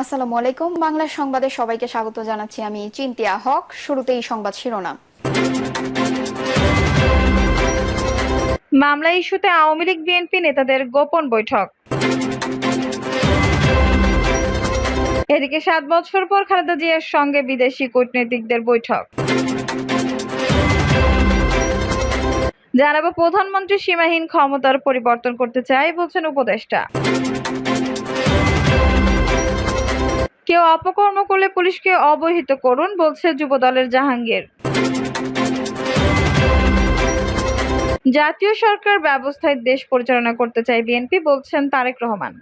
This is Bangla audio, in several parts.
আসসালামু আলাইকুম। বাংলা সংবাদে সবাইকে স্বাগত জানাচ্ছি। আমি চিন্তিয়া হক। শুরুতেই সংবাদ শিরোনাম। মামলা ইস্যুতে আওয়ামী লীগ বিএনপি নেতাদের গোপন বৈঠক। এদিকে 7 বছর পর খালেদা জিয়ার সঙ্গে বিদেশি কূটনীতিকদের বৈঠক। জানাবো প্রধানমন্ত্রী সীমাহীন ক্ষমতার পরিবর্তন করতে চায় বলছেন উপদেষ্টা। কেউ অপকর্ম করলে পুলিশকে অবহিত করুন বলছে যুবদলের জাহাঙ্গীর। জাতীয় সরকার ব্যবস্থায় দেশ পরিচালনা করতে চায় বিএনপি বলছেন তারেক রহমান।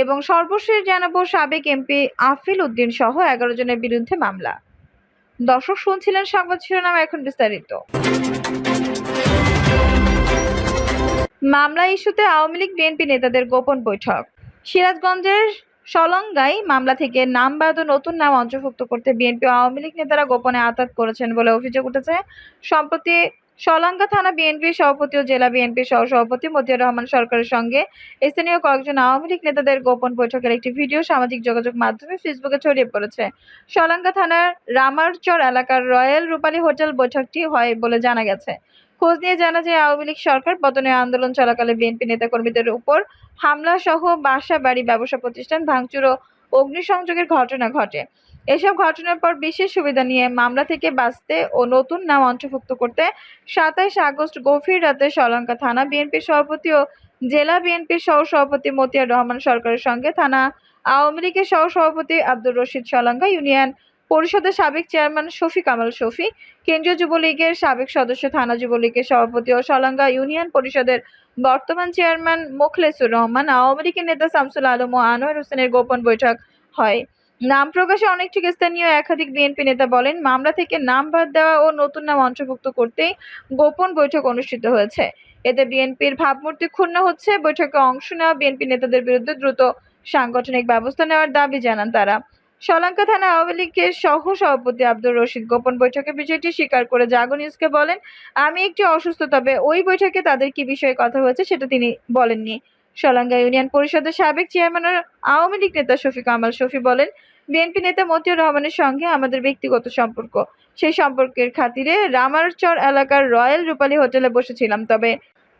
এবং সর্বশেষ জানাবো সাবেক এমপি আফিল উদ্দিন সহ 11 জনের বিরুদ্ধে মামলা। দর্শক শুনছিলেন সংবাদ শিরোনাম, এখন বিস্তারিত। মামলা ইস্যুতে আওয়ামী লীগ বিএনপি নেতাদের গোপন বৈঠক। সিরাজগঞ্জের সলঙ্গায় মামলা থেকে নাম বাদ ও নতুন নাম অন্তর্ভুক্ত করতে বিএনপি ও আওয়ামী লীগ নেতারা গোপনে আঁতাত করেছেন বলে অভিযোগ উঠেছে। সম্প্রতি সলঙ্গা থানা বিএনপির সভাপতি ও জেলা বিএনপির সহসভাপতি মতিয়ার রহমান সরকারের সঙ্গে স্থানীয় কয়েকজন আওয়ামী লীগ নেতাদের গোপন বৈঠকের একটি ভিডিও সামাজিক যোগাযোগ মাধ্যমে ফেসবুকে ছড়িয়ে পড়েছে। সলঙ্গা থানার রামারচর এলাকার রয়্যাল রূপালী হোটেল বৈঠকটি হয় বলে জানা গেছে। খোঁজ নিয়ে জানা যায়, আওয়ামী লীগ সরকার পতনের আন্দোলন চলাকালে বিএনপি নেতাকর্মীদের উপর হামলা সহ বাসা বাড়ি ব্যবসা প্রতিষ্ঠান ভাঙচুর ও অগ্নিসংযোগের ঘটনা ঘটে। এসব ঘটনার পর বিশেষ সুবিধা নিয়ে মামলা থেকে বাঁচতে ও নতুন নাম অন্তর্ভুক্ত করতে 27 আগস্ট গভীর রাতে সলঙ্গা থানা বিএনপির সভাপতি ও জেলা বিএনপির সহসভাপতি মতিয়ার রহমান সরকারের সঙ্গে থানা আওয়ামী লীগের সহসভাপতি আব্দুর রশিদ, সলঙ্গা ইউনিয়ন পরিষদের সাবেক চেয়ারম্যান শফিক কামাল শফি, কেন্দ্রীয় যুবলীগের সাবেক সদস্য, থানা যুবলীগের সভাপতি ও সলঙ্গা ইউনিয়ন পরিষদের বর্তমান চেয়ারম্যান মোখলেসুর রহমান, আওয়ামী লীগের নেতা শামসুল আলম ও আনোয়ার হোসেনের গোপন বৈঠক হয়। নাম প্রকাশে অনিচ্ছুক স্থানীয় একাধিক বিএনপি নেতা বলেন, মামলা থেকে নাম বাদ দেওয়া ও নতুন নাম অন্তর্ভুক্ত করতেই গোপন বৈঠক অনুষ্ঠিত হয়েছে। এতে বিএনপির ভাবমূর্তি ক্ষুণ্ণ হচ্ছে। বৈঠকে অংশ নেওয়া বিএনপি নেতাদের বিরুদ্ধে দ্রুত সাংগঠনিক ব্যবস্থা নেওয়ার দাবি জানান তারা। সলঙ্গা থানা আওয়ামী লীগের সহ সভাপতি আব্দুর রশিদ গোপন বৈঠকে বিষয়টি স্বীকার করে জাগো নিউজকে বলেন, আমি একটু অসুস্থ, তবে ওই বৈঠকে তাদের কি বিষয়ে কথা হয়েছে সেটা তিনি বলেননি। সলঙ্গা ইউনিয়ন পরিষদের সাবেক চেয়ারম্যান ও আওয়ামী লীগ নেতা শফিক কামাল শফি বলেন, বিএনপি নেতা মতিয়ার রহমানের সঙ্গে আমাদের ব্যক্তিগত সম্পর্ক। সেই সম্পর্কের খাতিরে রামারচর এলাকার রয়্যাল রূপালী হোটেলে বসেছিলাম, তবে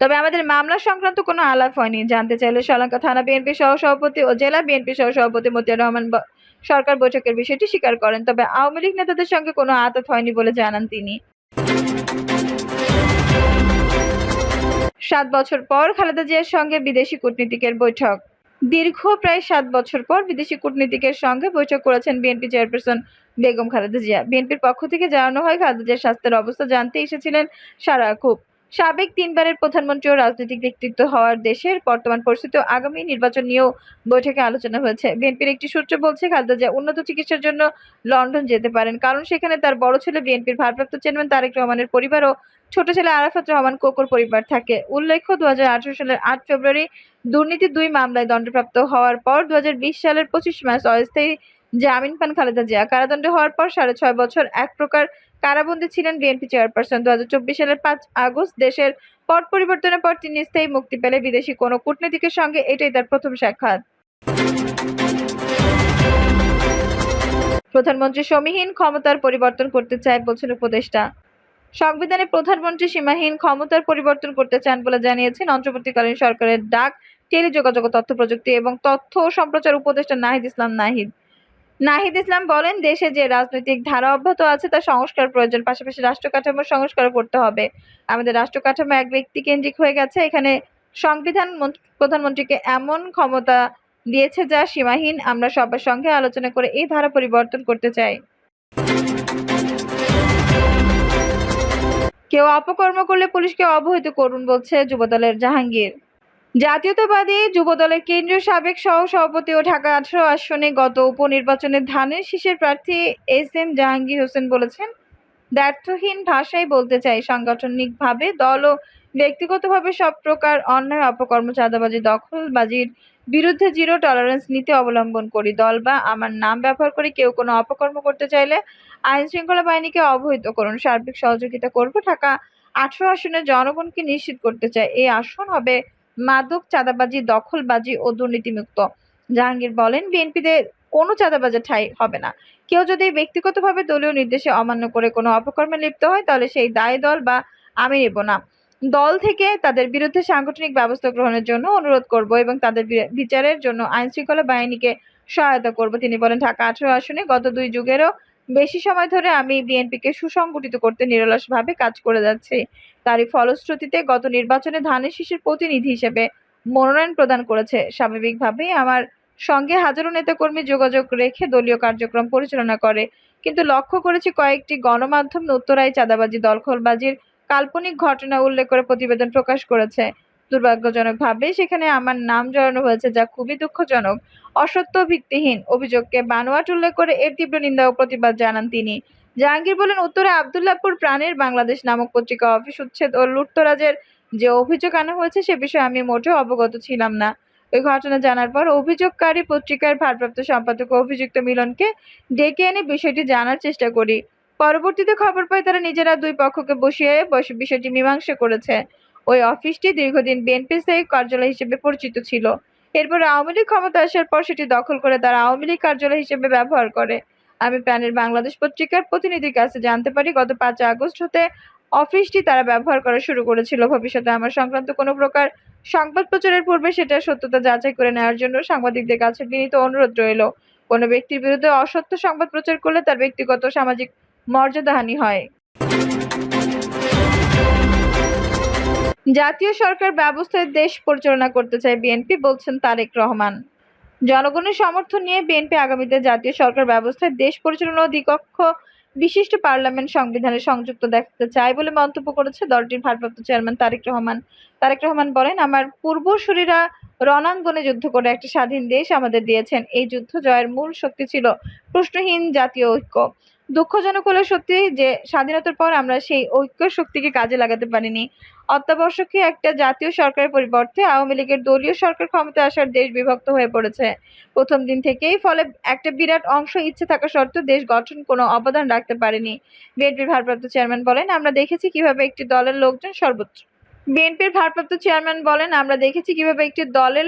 তবে আমাদের মামলা সংক্রান্ত কোনো আলাপ হয়নি। জানতে চাইলে সলঙ্গা থানা বিএনপি সহসভাপতি ও জেলা বিএনপি সহসভাপতি মতিয়ার রহমান সরকার বৈঠকের বিষয়টি স্বীকার করেন, তবে আওয়ামী লীগ নেতাদের সঙ্গে কোনো আঁতাত হয়নি বলে জানান তিনি। 7 বছর পর খালেদা জিয়ার সঙ্গে বিদেশি কূটনীতিকের বৈঠক। দীর্ঘ প্রায় 7 বছর পর বিদেশি কূটনীতিকের সঙ্গে বৈঠক করেছেন বিএনপি চেয়ারপারসন বেগম খালেদা জিয়া। বিএনপির পক্ষ থেকে জানানো হয়, খালেদা জিয়ার স্বাস্থ্যের অবস্থা জানতে এসেছিলেন সারা খুব। সাবেক 3 বারের প্রধানমন্ত্রী ও রাজনৈতিক ব্যক্তিত্ব হওয়ার দেশের বর্তমান পরিস্থিতি ও আগামী নির্বাচন নিয়েও বৈঠকে আলোচনা হয়েছে। বিএনপির একটি সূত্র বলছে, খালেদা জিয়া উন্নত চিকিৎসার জন্য লন্ডন যেতে পারেন, কারণ সেখানে তার বড় ছেলে বিএনপির ভারপ্রাপ্ত চেয়ারম্যান তারেক রহমানের পরিবার ও ছোট ছেলে আরাফাত রহমান কোকোর পরিবার থাকে। উল্লেখ্য, 2018 সালের 8 ফেব্রুয়ারি দুর্নীতি 2 মামলায় দণ্ডপ্রাপ্ত হওয়ার পর 2020 সালের 25 মার্চ অস্থায়ী জামিন পান খালেদা জিয়া। কারাদণ্ড হওয়ার পর 6.5 বছর এক প্রকার কারাবন্দী ছিলেন বিএনপি চেয়ারপারসন। 2024 সালের 5 আগস্ট দেশের পট পরিবর্তনের পর তিনি স্থায়ী মুক্তি পেলে বিদেশি কোনো কূটনীতিকের সঙ্গে এটাই তার প্রথম সাক্ষাৎ। প্রধানমন্ত্রী সীমাহীন ক্ষমতার পরিবর্তন করতে চায় বলছেন উপদেষ্টা। সংবিধানে প্রধানমন্ত্রী সীমাহীন ক্ষমতার পরিবর্তন করতে চান বলে জানিয়েছেন অন্তর্বর্তীকালীন সরকারের ডাক, টেলিযোগাযোগ ও তথ্য প্রযুক্তি এবং তথ্য ও সম্প্রচার উপদেষ্টা নাহিদ ইসলাম। নাহিদ ইসলাম বলেন, দেশে যে রাজনৈতিক ধারা অব্যাহত আছে তা সংস্কার প্রয়োজন, পাশাপাশি রাষ্ট্র কাঠামোর সংস্কারও করতে হবে। আমাদের রাষ্ট্র কাঠামো এক ব্যক্তি কেন্দ্রিক হয়ে গেছে। এখানে সংবিধান প্রধানমন্ত্রীকে এমন ক্ষমতা দিয়েছে যা সীমাহীন। আমরা সবার সঙ্গে আলোচনা করে এই ধারা পরিবর্তন করতে চাই। কেউ অপকর্ম করলে পুলিশকে অবহিত করুন বলছে যুবদলের জাহাঙ্গীর। জাতীয়তাবাদী যুবদলের কেন্দ্রীয় সাবেক সহ-সভাপতি ও ঢাকা 18 আসনে গত উপনির্বাচনে ধানের শীষের প্রার্থী এস.এম. জাহাঙ্গীর হোসেন বলেছেন, দ্ব্যর্থহীন ভাষায় বলতে চাই, সাংগঠনিকভাবে, দল ও ব্যক্তিগতভাবে সব প্রকার অন্যায়, অপকর্ম, চাঁদাবাজি, দখলবাজির বিরুদ্ধে জিরো টলারেন্স নীতি অবলম্বন করি। দল বা আমার নাম ব্যবহার করে কেউ কোনো অপকর্ম করতে চাইলে আইনশৃঙ্খলা বাহিনীকে অবহিত করুন। সার্বিক সহযোগিতা করব। ঢাকা 18 আসনের জনগণকে নিশ্চিত করতে চাই, এই আসন হবে মাদক, চাঁদাবাজি, দখলবাজি ও দুর্নীতিমুক্ত। জাহাঙ্গীর বলেন, বিএনপিতে কোনো চাঁদাবাজের ঠাঁই হবে না। কেউ যদি ব্যক্তিগতভাবে দলীয় নির্দেশে অমান্য করে কোনো অপকর্মে লিপ্ত হয় তাহলে সেই দায় দল বা আমি নেব না। দল থেকে তাদের বিরুদ্ধে সাংগঠনিক ব্যবস্থা গ্রহণের জন্য অনুরোধ করব এবং তাদের বিচারের জন্য আইনশৃঙ্খলা বাহিনীকে সহায়তা করব। তিনি বলেন, ঢাকা ১৮ আসনে গত ২ যুগেরও বেশি সময় ধরে আমি বিএনপিকে সুসংগঠিত করতে নিরলসভাবে কাজ করে যাচ্ছি। তারই ফলশ্রুতিতে গত নির্বাচনে ধানের শীষের প্রতিনিধি হিসেবে মনোনয়ন প্রদান করেছে। স্বাভাবিকভাবেই আমার সঙ্গে হাজারো নেতাকর্মী যোগাযোগ রেখে দলীয় কার্যক্রম পরিচালনা করে। কিন্তু লক্ষ্য করেছি কয়েকটি গণমাধ্যম উত্তরায় চাঁদাবাজি, দখলবাজির কাল্পনিক ঘটনা উল্লেখ করে প্রতিবেদন প্রকাশ করেছে। দুর্ভাগ্যজনকভাবে সেখানে আমার নাম জড়ানো হয়েছে, যা খুবই দুঃখজনক। অসত্য ও ভিত্তিহীন অভিযোগকে বানোয়াট উল্লেখ করে এর তীব্র নিন্দা ও প্রতিবাদ জানান তিনি। জাহাঙ্গীর বলেন, উত্তরে আবদুল্লাহপুর প্রাণের বাংলাদেশ নামক পত্রিকা অফিস উচ্ছেদ ও লুটতরাজের যে অভিযোগ আনা হয়েছে সে বিষয়ে আমি মোটেও অবগত ছিলাম না। ওই ঘটনা জানার পর অভিযোগকারী পত্রিকার ভারপ্রাপ্ত সম্পাদক ও অভিযুক্ত মিলনকে ডেকে এনে বিষয়টি জানার চেষ্টা করি। পরবর্তীতে খবর পাই তারা নিজেরা দুই পক্ষকে বসিয়ে বিষয়টি মীমাংসা করেছে। ওই অফিসটি দীর্ঘদিন বিএনপির স্থায়ী কার্যালয় হিসেবে পরিচিত ছিল। এরপর আওয়ামী লীগ ক্ষমতায় আসার পর সেটি দখল করে তারা আওয়ামী লীগ কার্যালয় হিসেবে ব্যবহার করে। আমি প্রাণের বাংলাদেশ পত্রিকার প্রতিনিধির কাছে জানতে পারি গত ৫ আগস্ট হতে অফিসটি তারা ব্যবহার করা শুরু করেছিল। ভবিষ্যতে আমার সংক্রান্ত কোনো প্রকার সংবাদ প্রচারের পূর্বে সেটার সত্যতা যাচাই করে নেওয়ার জন্য সাংবাদিকদের কাছে বিনীত অনুরোধ রইল। কোনো ব্যক্তির বিরুদ্ধে অসত্য সংবাদ প্রচার করলে তার ব্যক্তিগত সামাজিক মর্যাদাহানি হয়। জাতীয় সরকার ব্যবস্থায় দেশ পরিচালনা করতে চায় বিএনপি, বলছেন তারেক রহমান। জনগণের সমর্থন নিয়ে বিএনপি আগামীতে জাতীয় সরকার ব্যবস্থায় দেশ পরিচালনা ও দ্বিকক্ষ বিশিষ্ট পার্লামেন্ট সংবিধানে সংযুক্ত দেখতে চায় বলে মন্তব্য করেছে দলটির ভারপ্রাপ্ত চেয়ারম্যান তারেক রহমান। তারেক রহমান বলেন, আমার পূর্বসূরীরা রণাঙ্গনে যুদ্ধ করে একটা স্বাধীন দেশ আমাদের দিয়েছেন। এই যুদ্ধ জয়ের মূল শক্তি ছিল প্রশ্নহীন জাতীয় ঐক্য। দুঃখজনক হলো সত্যি যে স্বাধীনতার পর আমরা সেই ঐক্যের শক্তিকে কাজে লাগাতে পারিনি। অত্যাবশ্যকীয় একটা জাতীয় সরকারের পরিবর্তে আওয়ামী লীগের দলীয় সরকার ক্ষমতায় আসার দেশ বিভক্ত হয়ে পড়েছে প্রথম দিন থেকেই। ফলে একটা বিরাট অংশ ইচ্ছে থাকা সত্ত্বেও দেশ গঠন কোনো অবদান রাখতে পারেনি। বিএনপির ভারপ্রাপ্ত চেয়ারম্যান বলেন, আমরা দেখেছি কিভাবে একটি দলের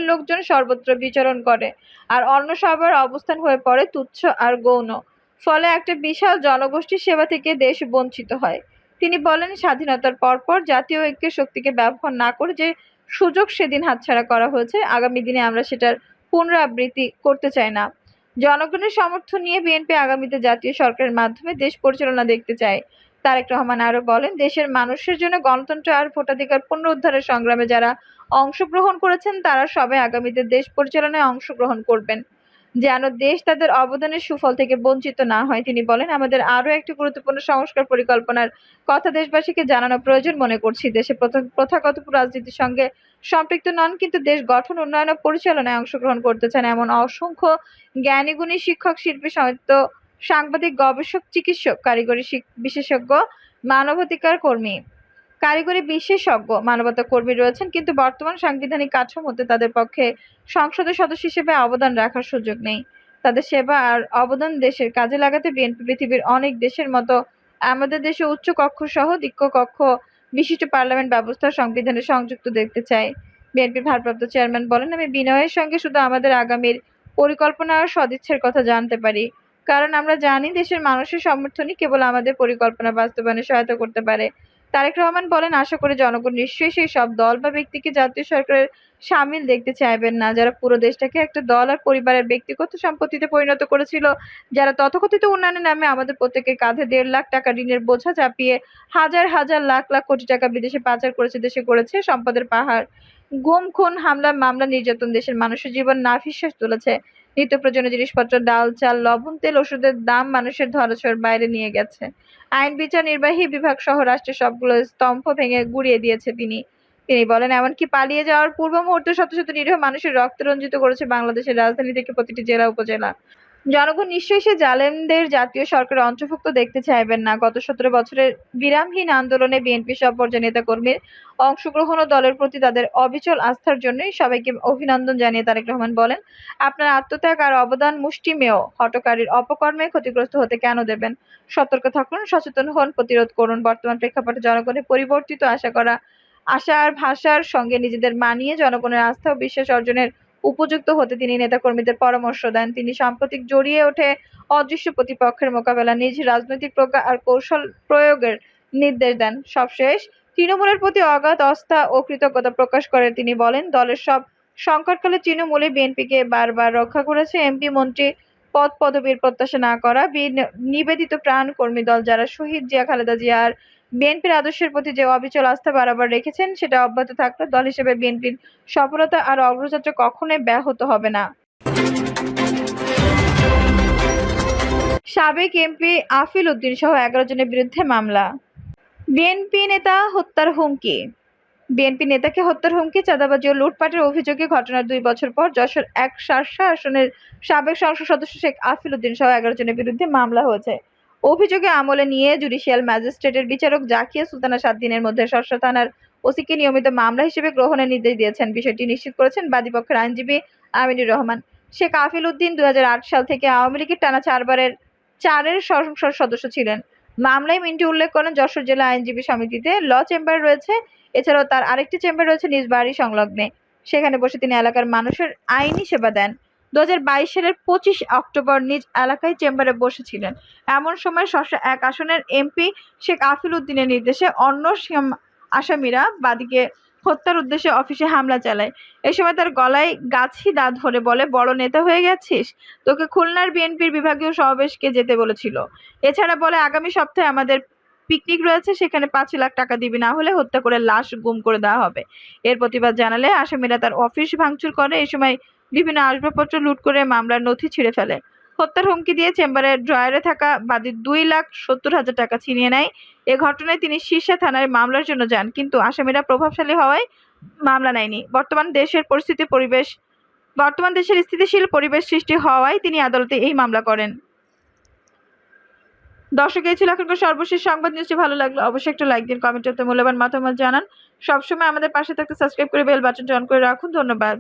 লোকজন সর্বত্র বিচরণ করে আর অন্য সবার অবস্থান হয়ে পড়ে তুচ্ছ আর গৌণ। ফলে একটা বিশাল জনগোষ্ঠীর সেবা থেকে দেশ বঞ্চিত হয়। তিনি বলেন, স্বাধীনতার পরপর জাতীয় ঐক্যের শক্তিকে ব্যবহার না করে যে সুযোগ সেদিন হাতছাড়া করা হয়েছে, আগামী দিনে আমরা সেটার পুনরাবৃত্তি করতে চাই না। জনগণের সমর্থন নিয়ে বিএনপি আগামীতে জাতীয় সরকারের মাধ্যমে দেশ পরিচালনা দেখতে চায়। তারেক রহমান আরো বলেন, দেশের মানুষের জন্য গণতন্ত্র আর ভোটাধিকার পুনরুদ্ধারের সংগ্রামে যারা অংশগ্রহণ করেছেন তারা সবাই আগামীতে দেশ পরিচালনায় অংশগ্রহণ করবেন, যেন দেশ তাদের অবদানের সুফল থেকে বঞ্চিত না হয়। তিনি বলেন, আমাদের আরো একটি গুরুত্বপূর্ণ সংস্কার পরিকল্পনার কথা দেশবাসীকে জানানো প্রয়োজন মনে করছি। দেশে প্রথাগত রাজনীতির সঙ্গে সম্পৃক্ত নন, কিন্তু দেশ গঠন, উন্নয়ন ও পরিচালনায় অংশগ্রহণ করতে চান এমন অসংখ্য জ্ঞানী-গুণী শিক্ষক, শিল্পী, সাহিত্য, সাংবাদিক, গবেষক, চিকিৎসক, বিশেষজ্ঞ, মানবাধিকার কর্মী মানবতা কর্মী রয়েছেন, কিন্তু বর্তমান সাংবিধানিক কাঠামোতে তাদের পক্ষে সংসদের সদস্য হিসেবে অবদান রাখার সুযোগ নেই। তাদের সেবা আর অবদান দেশের কাজে লাগাতে বিএনপি পৃথিবীর অনেক দেশের মতো আমাদের দেশে উচ্চ কক্ষ সহ দ্বিকক্ষ কক্ষ বিশিষ্ট পার্লামেন্ট ব্যবস্থা সংবিধানে সংযুক্ত দেখতে চাই। বিএনপির ভারপ্রাপ্ত চেয়ারম্যান বলেন, আমি বিনয়ের সঙ্গে শুধু আমাদের আগামীর পরিকল্পনা আর সদিচ্ছার কথা জানতে পারি, কারণ আমরা জানি দেশের মানুষের সমর্থনই কেবল আমাদের পরিকল্পনা বাস্তবায়নে সহায়তা করতে পারে। তারেক রহমান বলেন, আশা করি জনগণ নিশ্চয়ই সেই সব দল বা ব্যক্তিকে জাতীয় সরকারের শামিল দেখতে চাইবেন না যারা পুরো দেশটাকে একটা দল আর পরিবারের ব্যক্তিগত সম্পত্তিতে পরিণত করেছিল, যারা তথাকথিত উন্নয়নের নামে আমাদের প্রত্যেকের কাঁধে ১.৫ লাখ টাকা ঋণের বোঝা চাপিয়ে হাজার হাজার লাখ লাখ কোটি টাকা বিদেশে পাচার করেছে, দেশে করেছে সম্পদের পাহাড়। গুম, খুন, হামলা, মামলা, নির্যাতন দেশের মানুষের জীবন নাভিশ্বাস তুলেছে। নিত্য প্রয়োজনীয় জিনিসপত্র, ডাল, চাল, লবণ, তেল, ওষুধের দাম মানুষের ধরাছোঁয়ার বাইরে নিয়ে গেছে। আইন, বিচার, নির্বাহী বিভাগ সহ রাষ্ট্রের সবগুলো স্তম্ভ ভেঙে গুঁড়িয়ে দিয়েছে তিনি। তিনি বলেন, এমনকি পালিয়ে যাওয়ার পূর্ব মুহূর্তে শত শত নিরীহ মানুষের রক্ত রঞ্জিত করেছে বাংলাদেশের রাজধানী থেকে প্রতিটি জেলা উপজেলা। জনগণ নিশ্চয়ই সে জালেমদের জাতীয় সরকারে অন্তর্ভুক্ত দেখতে চাইবেন না। গত ১৭ বছরের বিরামহীন আন্দোলনে বিএনপি সব পর্যায়ের নেতাকর্মীর অংশগ্রহণ ও দলের প্রতি তাদের অবিচল আস্থার জন্যই সবাইকে অভিনন্দন জানিয়ে তারেক রহমান বলেন, আপনার আত্মত্যাগ আর অবদান মুষ্টিমেয় হঠকারীর অপকর্মে ক্ষতিগ্রস্ত হতে কেন দেবেন? সতর্ক থাকুন, সচেতন হন, প্রতিরোধ করুন। বর্তমান প্রেক্ষাপটে জনগণের পরিবর্তিত আশা করা আশার ভাষার সঙ্গে নিজেদের মানিয়ে জনগণের আস্থা ও বিশ্বাস অর্জনের উপযুক্ত হতে তিনি নেতাকর্মীদের পরামর্শ দেন। তিনি সাম্প্রতিক জড়িয়ে ওঠে অদৃশ্য প্রতিপক্ষের মোকাবেলা নিজ রাজনৈতিক প্রজ্ঞা আর কৌশল প্রয়োগের নির্দেশ দেন। সবশেষ তৃণমূলের প্রতি অগাধ আস্থা ও কৃতজ্ঞতা প্রকাশ করে তিনি বলেন, দলের সব সংকটকালে তৃণমূলই বিএনপিকে বারবার রক্ষা করেছে। এমপি মন্ত্রী পদ পদবীর প্রত্যাশা না করা নিবেদিত প্রাণ কর্মী দল যারা শহীদ জিয়া, খালেদা জিয়া আর বিএনপির আদর্শের প্রতি যে অবিচল আস্থা বারবার রেখেছেন সেটা অব্যাহত থাকলে দল হিসেবে বিএনপির সফলতা আর অগ্রযাত্রা কখনোই ব্যাহত হবে না। সাবেক এমপি আফিল উদ্দিন সহ 11 জনের বিরুদ্ধে মামলা। বিএনপি নেতা হত্যার হুমকি। বিএনপি নেতাকে হত্যার হুমকি, চাঁদাবাজি ও লুটপাটের অভিযোগে ঘটনার 2 বছর পর যশোর 1 শার্শা আসনের সাবেক সংসদ সদস্য শেখ আফিল উদ্দিন সহ 11 জনের বিরুদ্ধে মামলা হয়েছে। অভিযোগে আমলে নিয়ে জুডিশিয়াল ম্যাজিস্ট্রেটের বিচারক জাকিয়া সুলতানা 7 দিনের মধ্যে শার্শা থানার ওসিকে নিয়মিত মামলা হিসেবে গ্রহণের নির্দেশ দিয়েছেন। বিষয়টি নিশ্চিত করেছেন বাদীপক্ষের আইনজীবী আমিনুর রহমান। শেখ আফিল উদ্দিন 2008 সাল থেকে আওয়ামী লীগের টানা 4 সংসদ সদস্য ছিলেন। মামলায় মিন্টু উল্লেখ করেন, যশোর জেলা আইনজীবী সমিতিতে ল চেম্বার রয়েছে। এছাড়াও তার আরেকটি চেম্বার রয়েছে নিজ বাড়ি সংলগ্নে। সেখানে বসে তিনি এলাকার মানুষের আইনি সেবা দেন। 2022 সালের 25 অক্টোবর নিজ এলাকায় চেম্বারে বসেছিলেন। এমন সময় শার্শা 1 আসনের এমপি শেখ আফিল উদ্দিনের নির্দেশে অন্য আসামিরা বাদীকে হত্যার উদ্দেশ্যে অফিসে হামলা চালায়। এ সময় তার গলায় গাছি দাঁত ধরে বলে, বড় নেতা হয়ে গেছিস, তোকে খুলনার বিএনপির বিভাগীয় সমাবেশকে যেতে বলেছিল। এছাড়া বলে, আগামী সপ্তাহে আমাদের পিকনিক রয়েছে, সেখানে 5 লাখ টাকা দিবি, না হলে হত্যা করে লাশ গুম করে দেওয়া হবে। এর প্রতিবাদ জানালে আসামিরা তার অফিস ভাঙচুর করে। এ সময় বিভিন্ন আসবাবপত্র লুট করে মামলার নথি ছিঁড়ে ফেলে। হত্যার হুমকি দিয়ে চেম্বারের ড্রয়ারে থাকা বাদীর 2,70,000 টাকা ছিনিয়ে নেয়। এ ঘটনায় তিনি শীর্ষা থানায় মামলার জন্য যান, কিন্তু আসামিরা প্রভাবশালী হওয়ায় মামলা নেয়নি। বর্তমান দেশের স্থিতিশীল পরিবেশ সৃষ্টি হওয়ায় তিনি আদালতে এই মামলা করেন। দর্শক, এই ছিল এখনকার সর্বশেষ সংবাদ। নিউজটি ভালো লাগলে অবশ্যই একটা লাইক দিন, কমেন্ট করতে মূল্যবান মতামত জানান। সবসময় আমাদের পাশে থাকতে সাবস্ক্রাইব করে বেল বাটনটি অন করে রাখুন। ধন্যবাদ।